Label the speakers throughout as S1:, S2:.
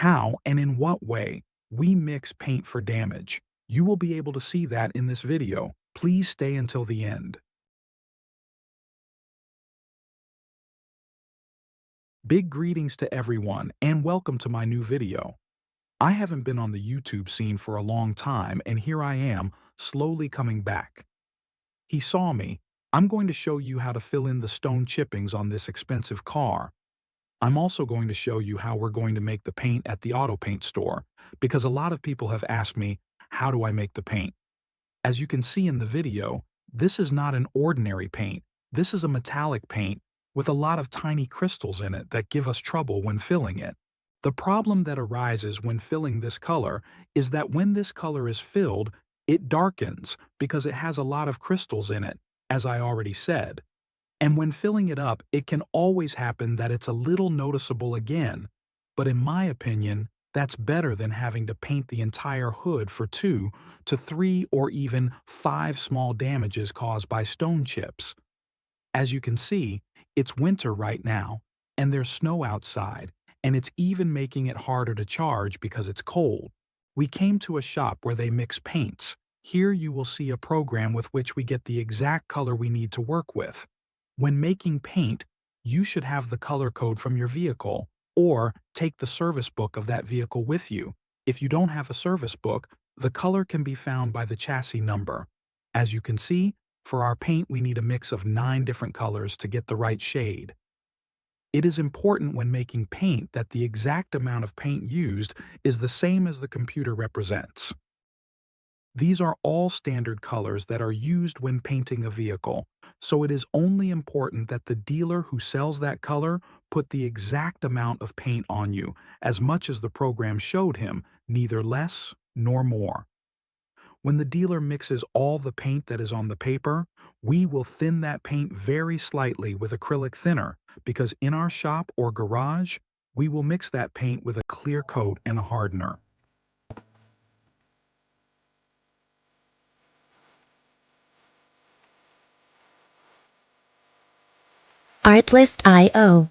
S1: how and in what way we mix paint for damage. You will be able to see that in this video. Please stay until the end. Big greetings to everyone and welcome to my new video. I haven't been on the YouTube scene for a long time and here I am, slowly coming back. He saw me. I'm going to show you how to fill in the stone chippings on this expensive car. I'm also going to show you how we're going to make the paint at the auto paint store, because a lot of people have asked me, how do I make the paint? As you can see in the video, this is not an ordinary paint. This is a metallic paint with a lot of tiny crystals in it that give us trouble when filling it. The problem that arises when filling this color is that when this color is filled, it darkens because it has a lot of crystals in it, as I already said. And when filling it up, it can always happen that it's a little noticeable again. But in my opinion, that's better than having to paint the entire hood for 2 to 3 or even 5 small damages caused by stone chips. As you can see, it's winter right now, and there's snow outside, and it's even making it harder to charge because it's cold. We came to a shop where they mix paints. Here you will see a program with which we get the exact color we need to work with. When making paint, you should have the color code from your vehicle, or take the service book of that vehicle with you. If you don't have a service book, the color can be found by the chassis number. As you can see, for our paint we need a mix of 9 different colors to get the right shade. It is important when making paint that the exact amount of paint used is the same as the computer represents. These are all standard colors that are used when painting a vehicle, so it is only important that the dealer who sells that color put the exact amount of paint on you, as much as the program showed him, neither less nor more. When the dealer mixes all the paint that is on the paper, we will thin that paint very slightly with acrylic thinner, because in our shop or garage, we will mix that paint with a clear coat and a hardener.
S2: Artlist.io.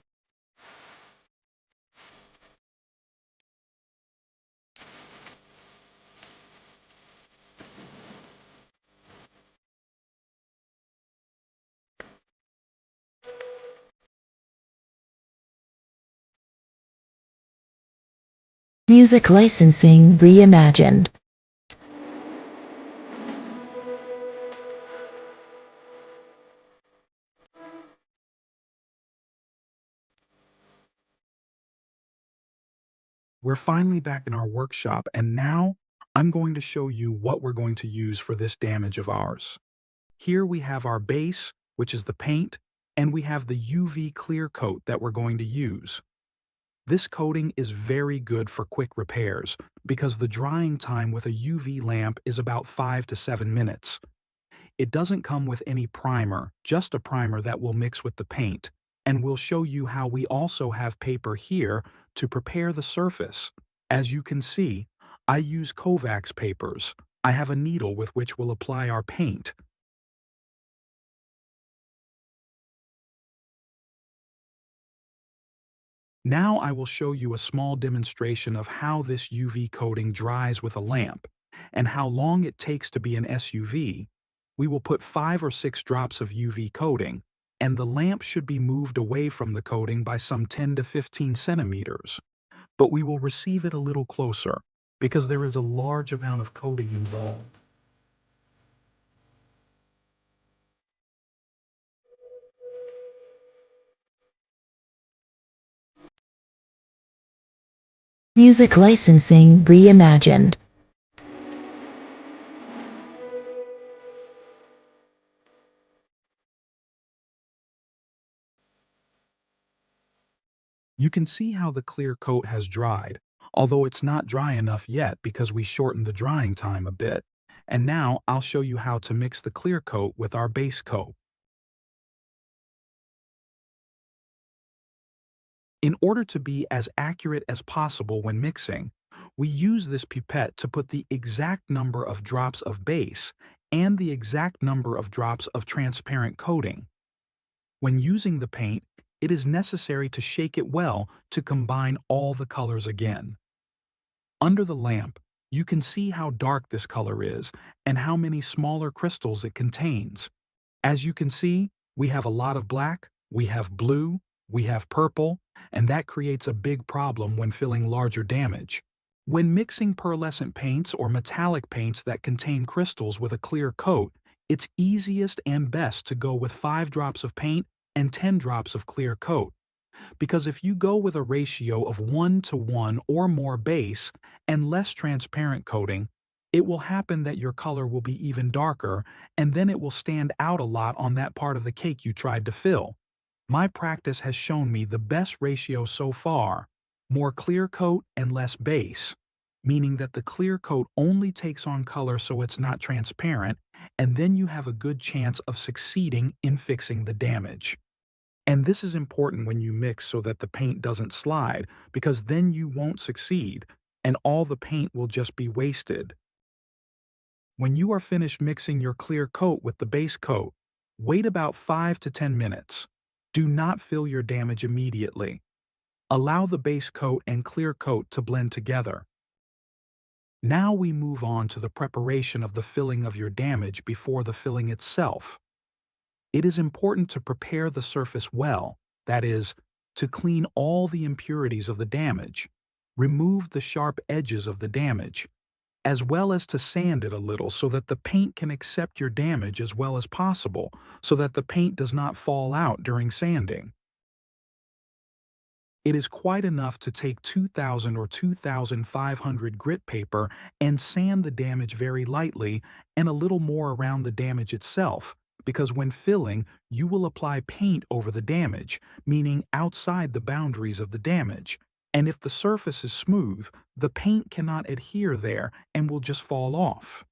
S2: Music licensing reimagined.
S1: We're finally back in our workshop, and now I'm going to show you what we're going to use for this damage of ours. Here we have our base, which is the paint, and we have the UV clear coat that we're going to use. This coating is very good for quick repairs because the drying time with a UV lamp is about 5 to 7 minutes. It doesn't come with any primer, just a primer that will mix with the paint, and we'll show you how we also have paper here to prepare the surface. As you can see, I use Kovacs papers. I have a needle with which we'll apply our paint. Now I will show you a small demonstration of how this UV coating dries with a lamp, and how long it takes to be an SUV. We will put 5 or 6 drops of UV coating, and the lamp should be moved away from the coating by some 10 to 15 centimeters. But we will receive it a little closer, because there is a large amount of coating involved.
S2: Music licensing reimagined.
S1: You can see how the clear coat has dried, although it's not dry enough yet because we shortened the drying time a bit. And now I'll show you how to mix the clear coat with our base coat. In order to be as accurate as possible when mixing, we use this pipette to put the exact number of drops of base and the exact number of drops of transparent coating. When using the paint, it is necessary to shake it well to combine all the colors again. Under the lamp, you can see how dark this color is and how many smaller crystals it contains. As you can see, we have a lot of black, we have blue, we have purple, and that creates a big problem when filling larger damage. When mixing pearlescent paints or metallic paints that contain crystals with a clear coat, it's easiest and best to go with 5 drops of paint and 10 drops of clear coat. Because if you go with a ratio of 1 to 1 or more base and less transparent coating, it will happen that your color will be even darker, and then it will stand out a lot on that part of the cake you tried to fill. My practice has shown me the best ratio so far: more clear coat and less base, meaning that the clear coat only takes on color so it's not transparent, and then you have a good chance of succeeding in fixing the damage. And this is important when you mix so that the paint doesn't slide, because then you won't succeed, and all the paint will just be wasted. When you are finished mixing your clear coat with the base coat, wait about 5 to 10 minutes. Do not fill your damage immediately. Allow the base coat and clear coat to blend together. Now we move on to the preparation of the filling of your damage before the filling itself. It is important to prepare the surface well, that is, to clean all the impurities of the damage, remove the sharp edges of the damage, as well as to sand it a little so that the paint can accept your damage as well as possible, so that the paint does not fall out during sanding. It is quite enough to take 2000 or 2500 grit paper and sand the damage very lightly and a little more around the damage itself, because when filling, you will apply paint over the damage, meaning outside the boundaries of the damage. And if the surface is smooth, the paint cannot adhere there and will just fall off.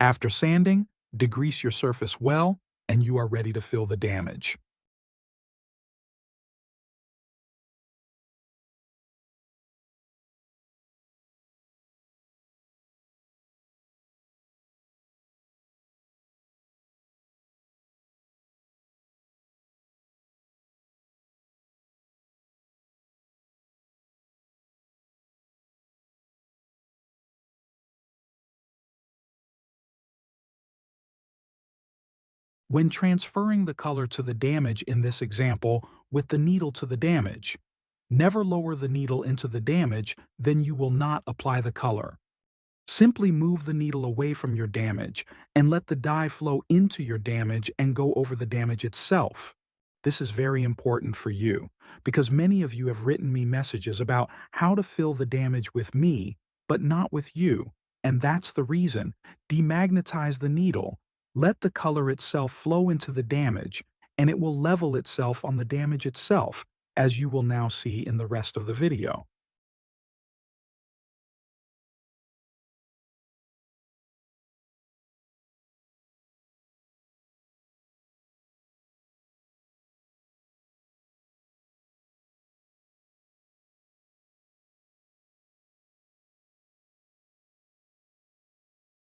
S1: After sanding, degrease your surface well, and you are ready to fill the damage. When transferring the color to the damage in this example with the needle to the damage, never lower the needle into the damage, then you will not apply the color. Simply move the needle away from your damage and let the dye flow into your damage and go over the damage itself. This is very important for you, because many of you have written me messages about how to fill the damage with me, but not with you, and that's the reason. Demagnetize the needle. Let the color itself flow into the damage, and it will level itself on the damage itself, as you will now see in the rest of the video.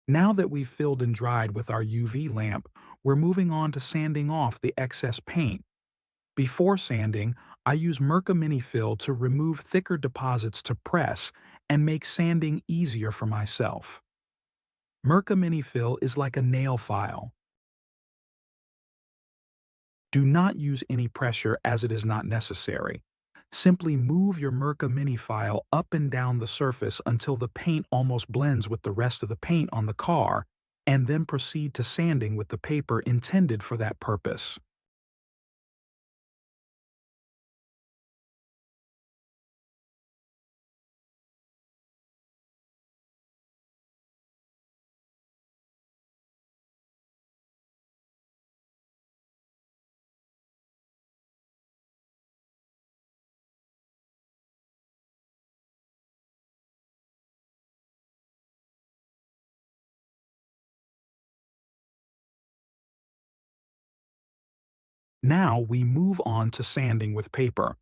S1: Now that we've filled and dried with our UV lamp, we're moving on to sanding off the excess paint. Before sanding, I use Mirka Mini Fill to remove thicker deposits to press and make sanding easier for myself. Mirka Mini Fill is like a nail file. Do not use any pressure as it is not necessary. Simply move your Mirka Mini file up and down the surface until the paint almost blends with the rest of the paint on the car, and then proceed to sanding with the paper intended for that purpose. Now we move on to sanding with paper.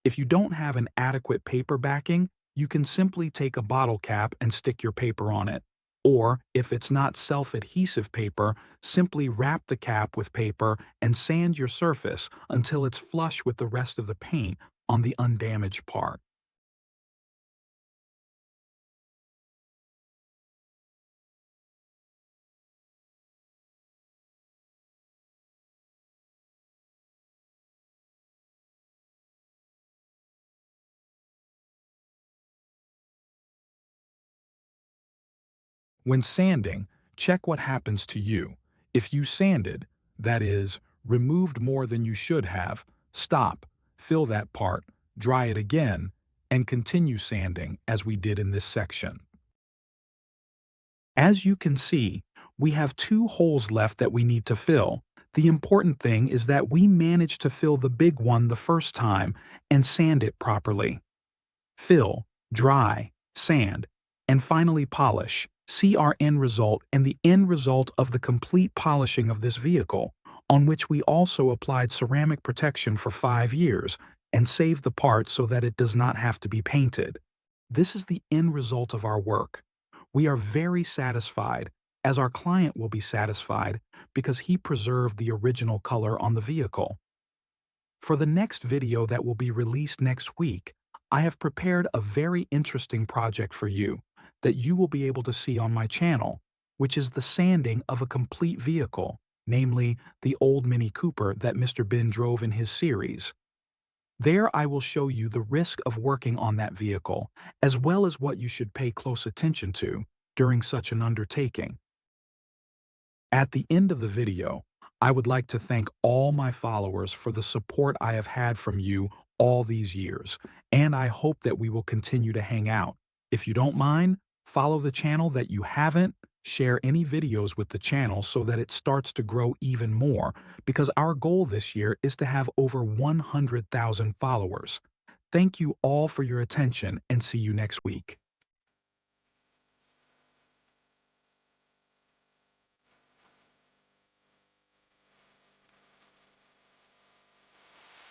S1: If you don't have an adequate paper backing, you can simply take a bottle cap and stick your paper on it. Or, if it's not self-adhesive paper, simply wrap the cap with paper and sand your surface until it's flush with the rest of the paint on the undamaged part. When sanding, check what happens to you. If you sanded, that is, removed more than you should have, stop, fill that part, dry it again, and continue sanding as we did in this section. As you can see, we have 2 holes left that we need to fill. The important thing is that we managed to fill the big one the first time and sand it properly. Fill, dry, sand, and finally polish. See our end result and the end result of the complete polishing of this vehicle, on which we also applied ceramic protection for 5 years and saved the part so that it does not have to be painted. This is the end result of our work. We are very satisfied, as our client will be satisfied because he preserved the original color on the vehicle. For the next video that will be released next week, I have prepared a very interesting project for you that you will be able to see on my channel, which is the sanding of a complete vehicle, namely the old Mini Cooper that Mr. Ben drove in his series. There I will show you the risk of working on that vehicle, as well as what you should pay close attention to during such an undertaking. At the end of the video, I would like to thank all my followers for the support I have had from you all these years, and I hope that we will continue to hang out. If you don't mind, follow the channel that you haven't, share any videos with the channel so that it starts to grow even more, because our goal this year is to have over 100,000 followers. Thank you all for your attention and see you next week.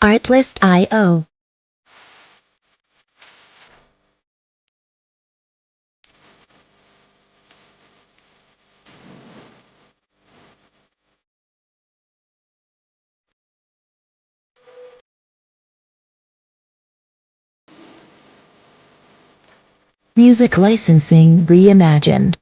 S2: Artlist.io. Music licensing reimagined.